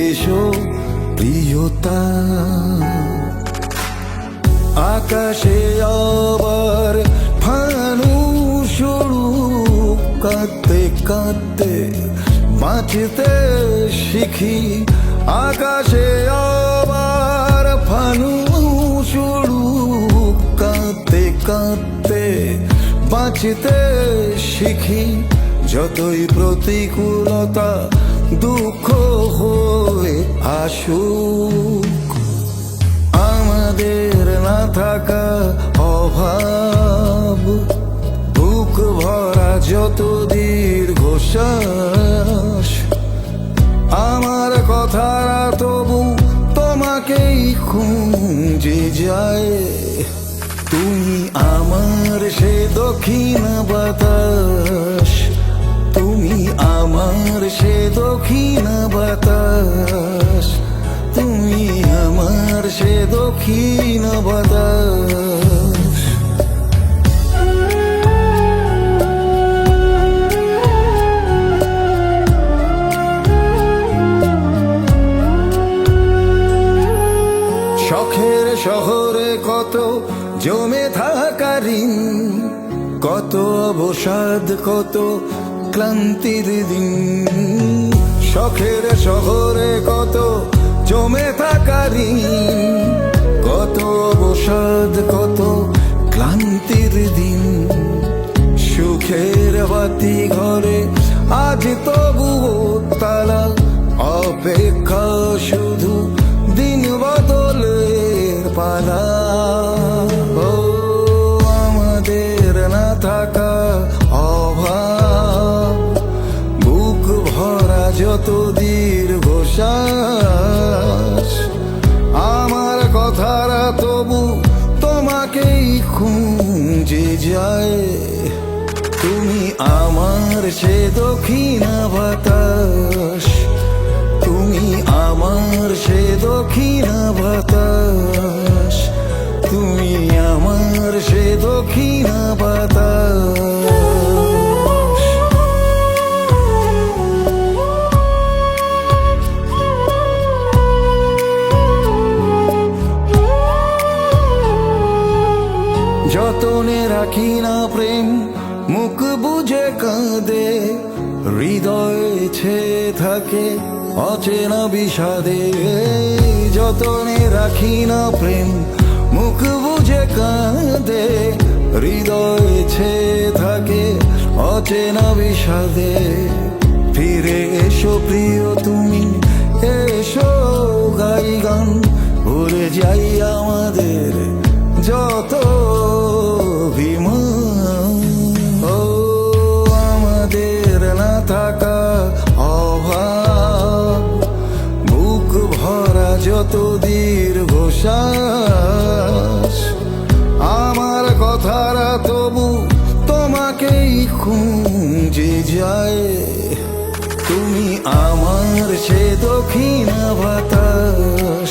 এসো প্রিয়তা। আকাশে আবার ফানুস উড়ুক, কাঁদতে কাঁদতে বাঁচতে শিখি। আকাশে আবার ফানুস উড়ুক, কাঁদতে কাঁদতে বাঁচতে শিখি। যতই প্রতিকূলতা দুঃখ হয়ে আসুক, আমাদের না থাকা অভাব, বুক ভরা যত দীর্ঘশ্বাস, আমার কথারা তবু তোমাকেই খুঁজে যায়। তুমি আমার সে দক্ষিণ বাতাস, তুমি আমার সে দক্ষিণ বাতাস, তুমি আমার সে দক্ষিণ বাতাস। শখের শহরে কত জমে থাকা ঋণ, কত অবসাদ, কত ক্লান্তির দিন। শখের শহরে কত জমে থাকা ঋণ, কত অবসাদ, কত ক্লান্তির দিন। সুখের বাতি ঘরে আজ তবুও তালা, অপেক্ষা শুধু দিন বদলের পালা। আমাদের না থাকা অভাব, বুক ভরা যত দীর্ঘশ্বাস, আমার কথারা তবু তোমাকেই খুঁজে যায়। তুমি আমার সে দক্ষিণ বাতাস, তুমি আমার সে দক্ষিণ বাতাস, তুমি আমার সে দক্ষিণ বাতাস। যতনে রাখি না প্রেম, মুখ বুঝে কাঁদে, হৃদয়ে ছেয়ে থাকে অচেনা বিষাদে। যতনে রাখি না প্রেম, মুখ বুঝে কাঁদে, হৃদয়ে ছেয়ে থাকে অচেনা বিষাদে। ফিরে এসো প্রিয় তুমি, এসো গাই গান, ভুলে যাই আমাদের যত অভিমান। আমাদের না থাকা অভাব, বুক ভরা যত দীর্ঘশ্বাস, আমার কথারা তবু তোমাকেই খুঁজে যায়। তুমি আমার সে দক্ষিণ বাতাস,